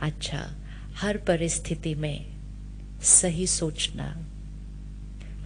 अच्छा, हर परिस्थिति में सही सोचना,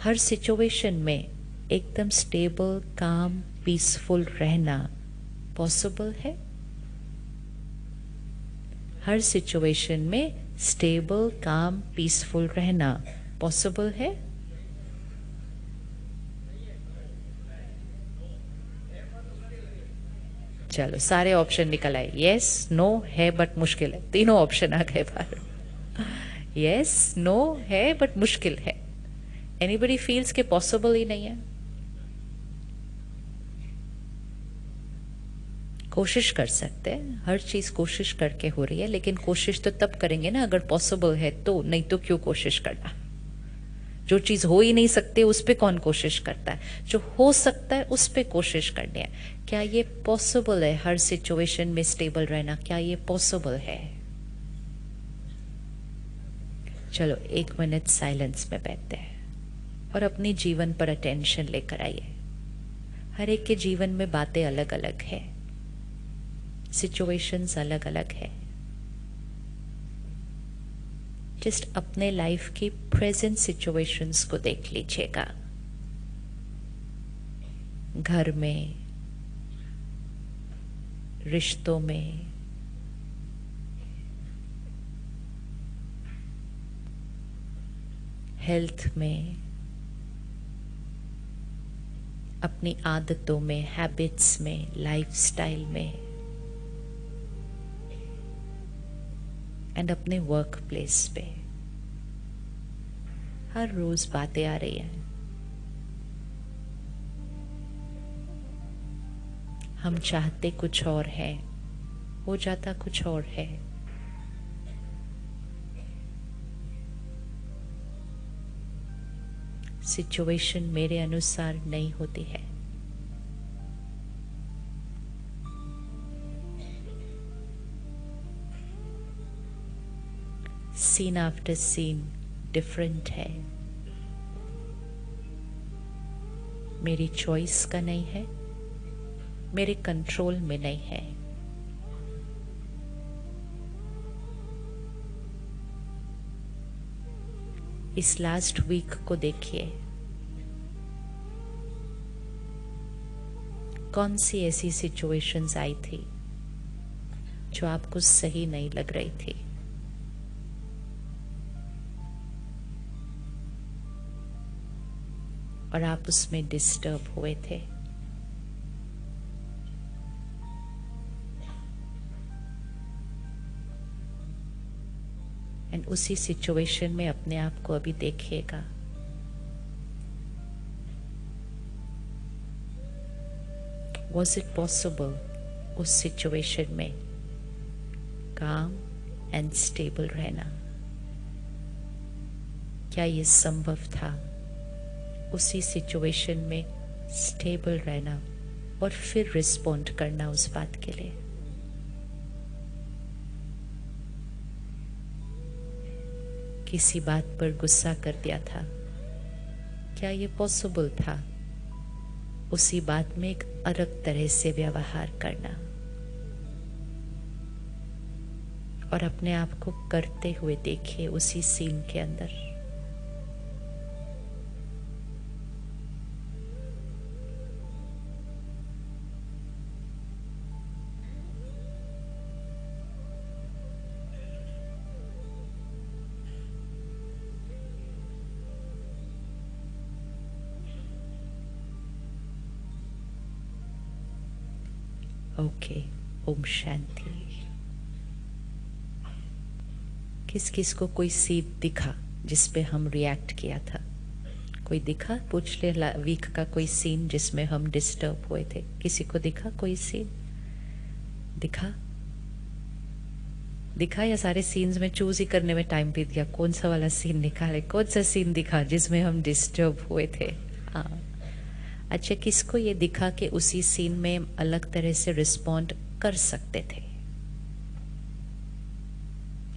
हर सिचुएशन में एकदम स्टेबल, काम, पीसफुल रहना पॉसिबल है? हर सिचुएशन में स्टेबल, काम, पीसफुल रहना पॉसिबल है? चलो सारे ऑप्शन निकल आए, यस, नो, है बट मुश्किल है, तीनों ऑप्शन आ गए बाहर। यस, नो, है बट मुश्किल है। एनीबडी फील्स के पॉसिबल ही नहीं है? कोशिश कर सकते हैं, हर चीज कोशिश करके हो रही है, लेकिन कोशिश तो तब करेंगे ना अगर पॉसिबल है तो, नहीं तो क्यों कोशिश करना। जो चीज हो ही नहीं सकती उस पे कौन कोशिश करता है, जो हो सकता है उस पे कोशिश करनी है। क्या ये पॉसिबल है हर सिचुएशन में स्टेबल रहना? क्या ये पॉसिबल है? चलो 1 मिनट साइलेंस में बैठते हैं और अपनी जीवन पर अटेंशन लेकर आइए। हर एक के जीवन में बातें अलग अलग है, सिचुएशंस अलग अलग है। जस्ट अपने लाइफ की प्रेजेंट सिचुएशंस को देख लीजिएगा। घर में, रिश्तों में, हेल्थ में, अपनी आदतों में, हैबिट्स में, लाइफस्टाइल में, एंड अपने वर्क प्लेस पे। हर रोज बातें आ रही हैं। हम चाहते कुछ और है, हो जाता कुछ और है। सिचुएशन मेरे अनुसार नहीं होती है। सीन आफ्टर सीन डिफरेंट है। मेरी चॉइस का नहीं है, मेरे कंट्रोल में नहीं है। इस लास्ट वीक को देखिए, कौन सी ऐसी सिचुएशंस आई थी जो आपको सही नहीं लग रही थी? और आप उसमें डिस्टर्ब हुए थे। एंड उसी सिचुएशन में अपने आप को अभी देखिएगा। Was it possible उस सिचुएशन में काम एंड स्टेबल रहना? क्या ये संभव था उसी सिचुएशन में स्टेबल रहना और फिर रिस्पॉन्ड करना उस बात के लिए? किसी बात पर गुस्सा कर दिया था, क्या ये पॉसिबल था उसी बात में एक अलग तरह से व्यवहार करना और अपने आप को करते हुए देखिए उसी सीन के अंदर। ओके, ओम शांति। किस किस को कोई सीन दिखा जिस पे हम रिएक्ट किया था? कोई दिखा? पूछ ले वीक का कोई सीन जिसमें हम डिस्टर्ब हुए थे। किसी को दिखा कोई सीन? दिखा? दिखा या सारे सीन्स में चूज ही करने में टाइम बीत गया? कौन सा वाला सीन निकाले? कौन सा सीन दिखा जिसमें हम डिस्टर्ब हुए थे? हाँ, अच्छा, किसको ये दिखा कि उसी सीन में अलग तरह से रिस्पॉन्ड कर सकते थे?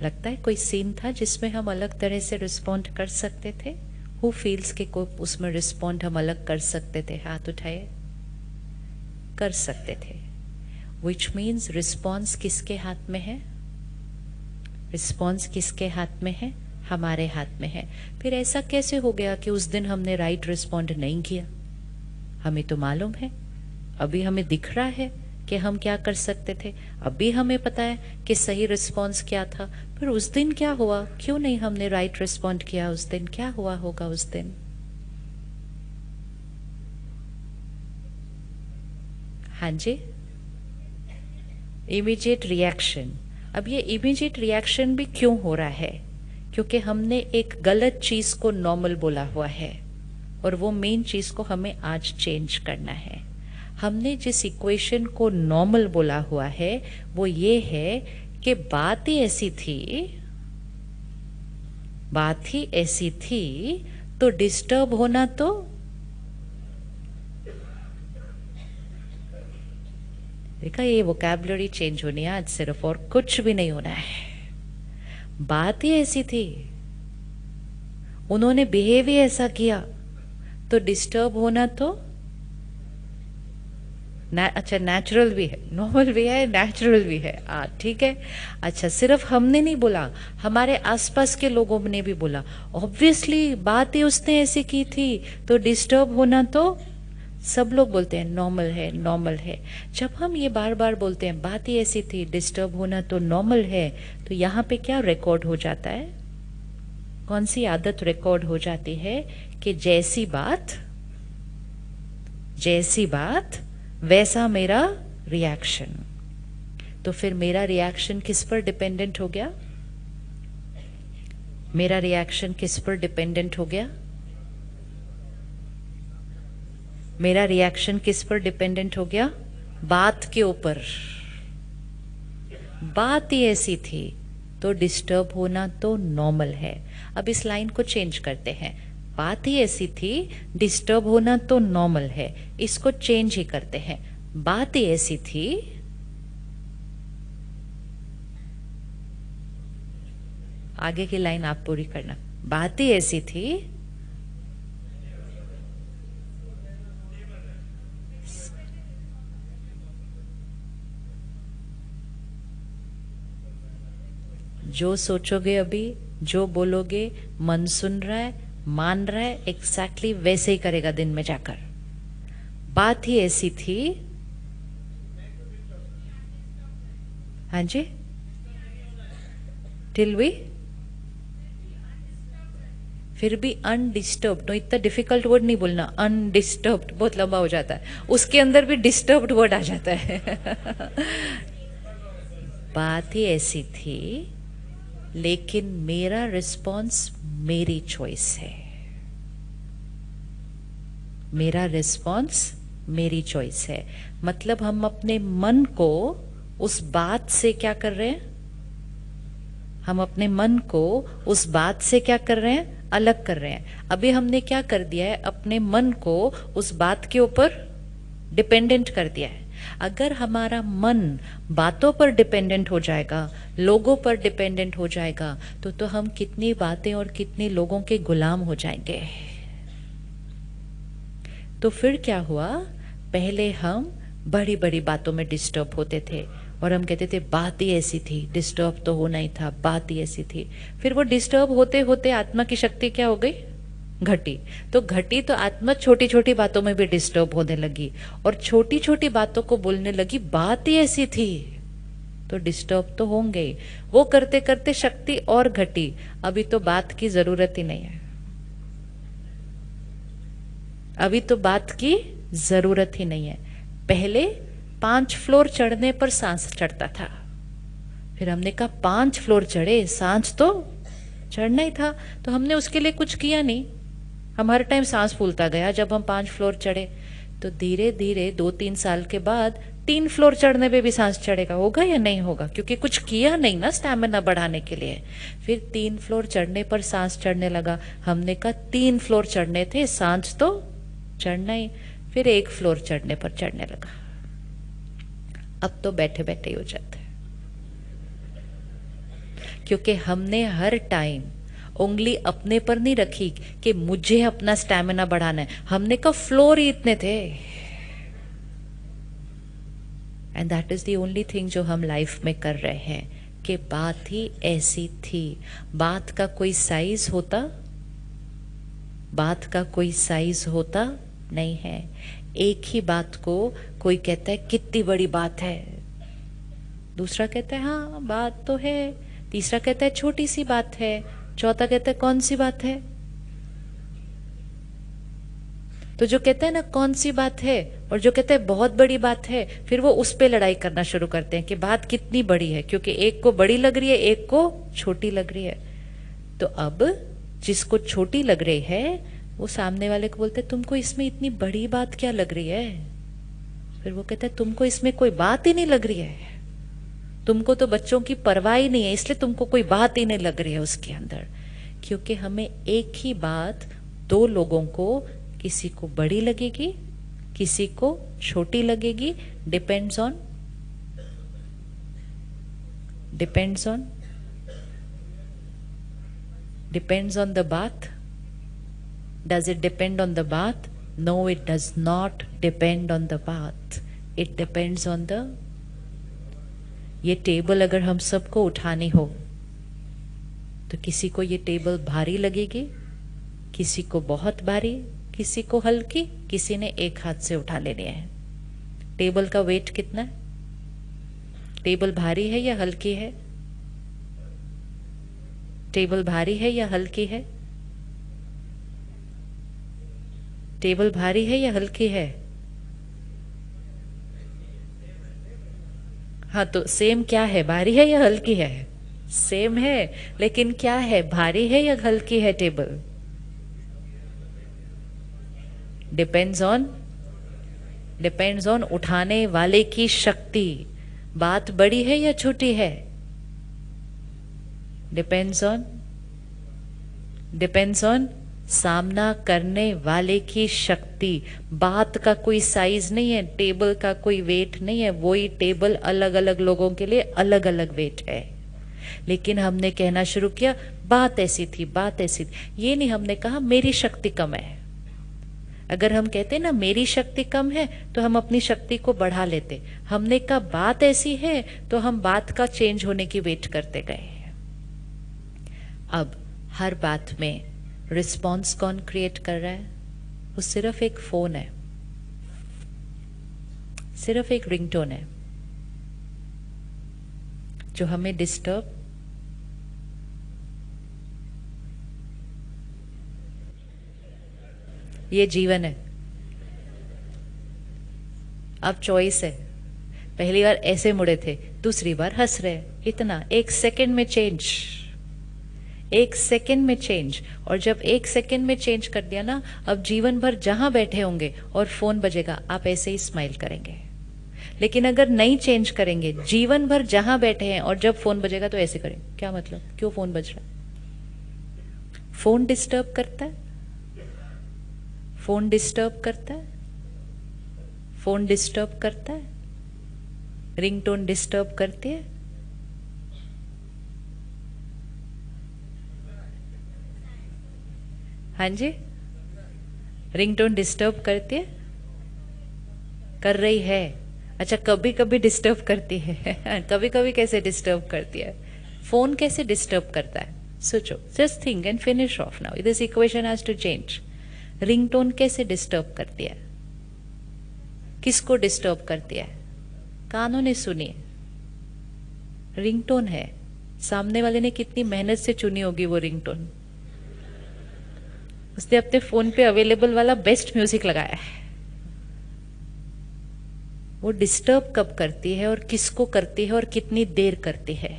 लगता है कोई सीन था जिसमें हम अलग तरह से रिस्पॉन्ड कर सकते थे? हु फील्स के को उसमें रिस्पॉन्ड हम अलग कर सकते थे? हाथ उठाए। कर सकते थे, विच मीन्स रिस्पॉन्स किसके हाथ में है? रिस्पॉन्स किसके हाथ में है? हमारे हाथ में है। फिर ऐसा कैसे हो गया कि उस दिन हमने राइट रिस्पॉन्ड नहीं किया? हमें तो मालूम है, अभी हमें दिख रहा है कि हम क्या कर सकते थे, अभी हमें पता है कि सही रिस्पॉन्स क्या था। फिर उस दिन क्या हुआ? क्यों नहीं हमने राइट रिस्पॉन्ड किया उस दिन? क्या हुआ होगा उस दिन? हाँ जी, इमीडिएट रिएक्शन। अब ये इमीडिएट रिएक्शन भी क्यों हो रहा है? क्योंकि हमने एक गलत चीज को नॉर्मल बोला हुआ है, और वो मेन चीज को हमें आज चेंज करना है। हमने जिस इक्वेशन को नॉर्मल बोला हुआ है वो ये है कि बात ही ऐसी थी तो डिस्टर्ब होना तो देखा, ये वोकैबुलरी चेंज होनी है आज सिर्फ, और कुछ भी नहीं होना है। बात ही ऐसी थी, उन्होंने बिहेव ही ऐसा किया, तो डिस्टर्ब होना तो अच्छा, नेचुरल भी है, नॉर्मल भी है, नेचुरल भी है। ठीक है। अच्छा, सिर्फ हमने नहीं बोला, हमारे आसपास के लोगों ने भी बोला। ऑब्वियसली बात ही उसने ऐसी की थी तो डिस्टर्ब होना तो सब लोग बोलते हैं नॉर्मल है, नॉर्मल है। जब हम ये बार बार बोलते हैं बात ही ऐसी थी, डिस्टर्ब होना तो नॉर्मल है, तो यहाँ पे क्या रिकॉर्ड हो जाता है? कौन सी आदत रिकॉर्ड हो जाती है कि जैसी बात वैसा मेरा रिएक्शन। तो फिर मेरा रिएक्शन किस पर डिपेंडेंट हो गया? मेरा रिएक्शन किस पर डिपेंडेंट हो गया? मेरा रिएक्शन किस पर डिपेंडेंट हो गया? बात के ऊपर। बात ही ऐसी थी तो डिस्टर्ब होना तो नॉर्मल है। अब इस लाइन को चेंज करते हैं। बात ही ऐसी थी, डिस्टर्ब होना तो नॉर्मल है। इसको चेंज ही करते हैं। बात ही ऐसी थी, आगे की लाइन आप पूरी करना। बात ही ऐसी थी, जो सोचोगे अभी, जो बोलोगे, मन सुन रहा है, मान रहा है, एग्जैक्टली वैसे ही करेगा दिन में जाकर। बात ही ऐसी थी। हाँ जी, टिल वी, फिर भी अनडिस्टर्ब्ड। नो, इतना डिफिकल्ट वर्ड नहीं बोलना, अनडिस्टर्ब्ड बहुत लंबा हो जाता है, उसके अंदर भी डिस्टर्ब्ड वर्ड आ जाता है। बात ही ऐसी थी, लेकिन मेरा रिस्पॉन्स मेरी चॉइस है। मेरा रिस्पॉन्स मेरी चॉइस है। मतलब हम अपने मन को उस बात से क्या कर रहे हैं? हम अपने मन को उस बात से क्या कर रहे हैं? अलग कर रहे हैं। अभी हमने क्या कर दिया है? अपने मन को उस बात के ऊपर डिपेंडेंट कर दिया है। अगर हमारा मन बातों पर डिपेंडेंट हो जाएगा, लोगों पर डिपेंडेंट हो जाएगा, तो हम कितनी बातें और कितने लोगों के गुलाम हो जाएंगे। तो फिर क्या हुआ? पहले हम बड़ी बड़ी बातों में डिस्टर्ब होते थे और हम कहते थे बात ही ऐसी थी, डिस्टर्ब तो होना ही था, बात ही ऐसी थी। फिर वो डिस्टर्ब होते होते आत्मा की शक्ति क्या हो गई? घटी। तो घटी तो आत्मा छोटी छोटी बातों में भी डिस्टर्ब होने लगी और छोटी छोटी बातों को बोलने लगी बात ही ऐसी थी, तो डिस्टर्ब तो होंगे ही। वो करते करते शक्ति और घटी। अभी तो बात की जरूरत ही नहीं है, अभी तो बात की जरूरत ही नहीं है। पहले 5 फ्लोर चढ़ने पर सांस चढ़ता था, फिर हमने कहा 5 फ्लोर चढ़े, सांस तो चढ़ना ही था, तो हमने उसके लिए कुछ किया नहीं। हम हर टाइम सांस फूलता गया। जब हम 5 फ्लोर चढ़े तो धीरे धीरे 2-3 साल के बाद 3 फ्लोर चढ़ने पे भी सांस चढ़ेगा। होगा या नहीं होगा? क्योंकि कुछ किया नहीं ना स्टैमिना बढ़ाने के लिए। फिर 3 फ्लोर चढ़ने पर सांस चढ़ने लगा। हमने कहा 3 फ्लोर चढ़ने थे, सांस तो चढ़ना ही। फिर 1 फ्लोर चढ़ने पर चढ़ने लगा। अब तो बैठे बैठे ही हो जाता है, क्योंकि हमने हर टाइम उंगली अपने पर नहीं रखी कि मुझे अपना स्टैमिना बढ़ाना है। हमने कहा फ्लोर ही इतने थे। And that is the only thing जो हम लाइफ में कर रहे हैं कि बात ही ऐसी थी। बात का कोई साइज होता, बात का कोई साइज होता नहीं है। एक ही बात को कोई कहता है कितनी बड़ी बात है, दूसरा कहता है हाँ बात तो है, तीसरा कहता है छोटी सी बात है, चौथा कहता है कौन सी बात है। तो जो कहता है ना कौन सी बात है और जो कहता है बहुत बड़ी बात है, फिर वो उस पे लड़ाई करना शुरू करते हैं कि बात कितनी बड़ी है, क्योंकि एक को बड़ी लग रही है, एक को छोटी लग रही है। तो अब जिसको छोटी लग रही है वो सामने वाले को बोलते हैं तुमको इसमें इतनी बड़ी बात क्या लग रही है। फिर वो कहता है तुमको इसमें कोई बात ही नहीं लग रही है, तुमको तो बच्चों की परवाह ही नहीं है, इसलिए तुमको कोई बात ही नहीं लग रही है उसके अंदर। क्योंकि हमें एक ही बात दो लोगों को, किसी को बड़ी लगेगी, किसी को छोटी लगेगी, डिपेंड्स ऑन द बात। Does it depend on the bath? No, it does not depend on the bath. It depends on the, ये टेबल अगर हम सबको उठानी हो तो किसी को ये टेबल भारी लगेगी, किसी को बहुत भारी, किसी को हल्की, किसी ने एक हाथ से उठा लेनी है। टेबल का वेट कितना है? टेबल भारी है या हल्की है? टेबल भारी है या हल्की है? टेबल भारी है या हल्की है? हाँ, तो सेम क्या है, भारी है या हल्की है? सेम है, लेकिन क्या है, भारी है या हल्की है टेबल? डिपेंड्स ऑन उठाने वाले की शक्ति। बात बड़ी है या छोटी है? डिपेंड्स ऑन सामना करने वाले की शक्ति। बात का कोई साइज नहीं है, टेबल का कोई वेट नहीं है, वही टेबल अलग अलग लोगों के लिए अलग अलग वेट है। लेकिन हमने कहना शुरू किया बात ऐसी थी, बात ऐसी थी। ये नहीं हमने कहा मेरी शक्ति कम है। अगर हम कहते ना मेरी शक्ति कम है तो हम अपनी शक्ति को बढ़ा लेते। हमने कहा बात ऐसी है तो हम बात का चेंज होने की वेट करते गए। अब हर बात में रिस्पॉन्स कौन क्रिएट कर रहा है? वो सिर्फ एक फोन है, सिर्फ एक रिंगटोन है जो हमें डिस्टर्ब, ये जीवन है। अब चॉइस है। पहली बार ऐसे मुड़े थे, दूसरी बार हंस रहे। इतना एक सेकंड में चेंज, एक सेकंड में चेंज। और जब एक सेकंड में चेंज कर दिया ना, अब जीवन भर जहां बैठे होंगे और फोन बजेगा आप ऐसे ही स्माइल करेंगे। लेकिन अगर नहीं चेंज करेंगे, जीवन भर जहां बैठे हैं और जब फोन बजेगा तो ऐसे करें, क्या मतलब, क्यों फोन बज रहा है? फोन डिस्टर्ब करता है, फोन डिस्टर्ब करता है, फोन डिस्टर्ब करता है, रिंगटोन डिस्टर्ब करती है। हाँ जी, रिंगटोन डिस्टर्ब करती है, कर रही है। अच्छा, कभी कभी डिस्टर्ब करती है कभी कभी कैसे डिस्टर्ब करती है? फोन कैसे डिस्टर्ब करता है? सोचो, just think and finish off now. This equation has to change. Ringtone कैसे डिस्टर्ब करती है? किसको डिस्टर्ब करती है? कानों ने सुनी, रिंगटोन है। सामने वाले ने कितनी मेहनत से चुनी होगी वो रिंगटोन। उसने अपने फोन पे अवेलेबल वाला बेस्ट म्यूजिक लगाया है। वो डिस्टर्ब कब करती है और किसको करती है और कितनी देर करती है,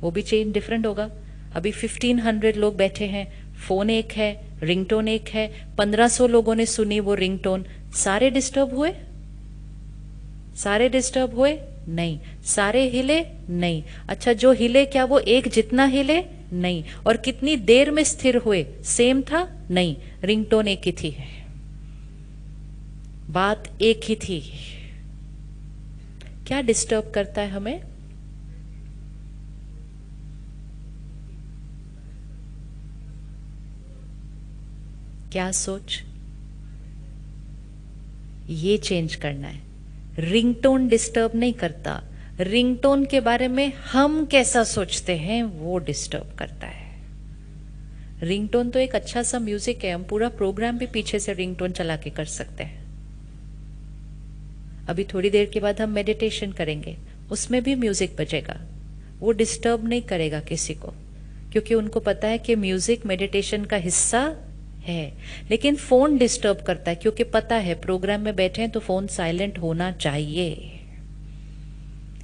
वो भी चेंज डिफरेंट होगा। अभी 1500 लोग बैठे हैं, फोन एक है, रिंगटोन एक है, 1500 लोगों ने सुनी वो रिंगटोन। सारे डिस्टर्ब हुए? सारे डिस्टर्ब हुए? नहीं। सारे हिले? नहीं। अच्छा, जो हिले क्या वो एक जितना हिले? नहीं। और कितनी देर में स्थिर हुए? सेम था? नहीं। रिंगटोन एक ही थी, बात एक ही थी। क्या डिस्टर्ब करता है हमें? क्या सोच? ये चेंज करना है। रिंगटोन डिस्टर्ब नहीं करता, रिंगटोन के बारे में हम कैसा सोचते हैं वो डिस्टर्ब करता है। रिंगटोन तो एक अच्छा सा म्यूजिक है, हम पूरा प्रोग्राम भी पीछे से रिंगटोन चला के कर सकते हैं। अभी थोड़ी देर के बाद हम मेडिटेशन करेंगे, उसमें भी म्यूजिक बजेगा, वो डिस्टर्ब नहीं करेगा किसी को, क्योंकि उनको पता है कि म्यूजिक मेडिटेशन का हिस्सा है। लेकिन फोन डिस्टर्ब करता है, क्योंकि पता है प्रोग्राम में बैठे हैं तो फोन साइलेंट होना चाहिए।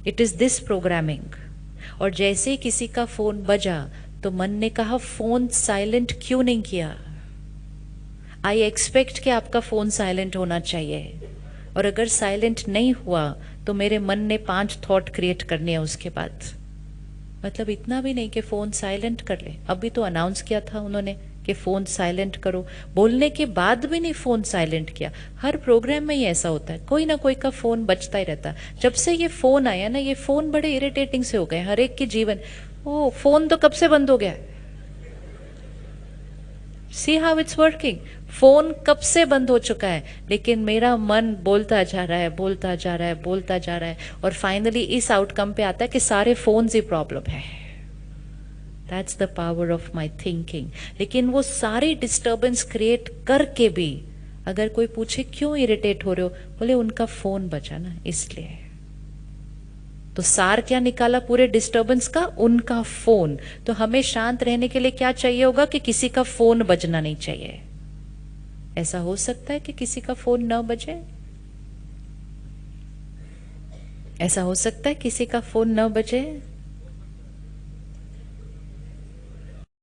It is this programming. और जैसे ही किसी का फोन बजा तो मन ने कहा फोन साइलेंट क्यों नहीं किया? आई एक्सपेक्ट कि आपका फोन साइलेंट होना चाहिए, और अगर साइलेंट नहीं हुआ तो मेरे मन ने 5 थॉट क्रिएट करने हैं उसके बाद। मतलब इतना भी नहीं कि फोन साइलेंट कर ले। अभी तो अनाउंस किया था उन्होंने कि फोन साइलेंट करो, बोलने के बाद भी नहीं फोन साइलेंट किया। हर प्रोग्राम में ही ऐसा होता है, कोई ना कोई का फोन बजता ही रहता। जब से ये फोन आया ना, ये फोन बड़े इरिटेटिंग से हो गए हर एक के जीवन। ओ फोन तो कब से बंद हो गया? See how it's working. Phone कब से बंद हो चुका है, लेकिन मेरा मन बोलता जा रहा है, बोलता जा रहा है, बोलता जा रहा है, और फाइनली इस आउटकम पे आता है कि सारे फोन ही प्रॉब्लम है। That's the power of my thinking. लेकिन वो सारी डिस्टर्बेंस क्रिएट करके भी अगर कोई पूछे क्यों इरिटेट हो रहे हो, बोले उनका फोन बचा ना इसलिए। तो सार क्या निकाला पूरे डिस्टर्बेंस का? उनका फोन। तो हमें शांत रहने के लिए क्या चाहिए होगा कि किसी का फोन बजना नहीं चाहिए। ऐसा हो सकता है कि किसी का फोन न बजे? ऐसा हो सकता है किसी का फोन न बजे?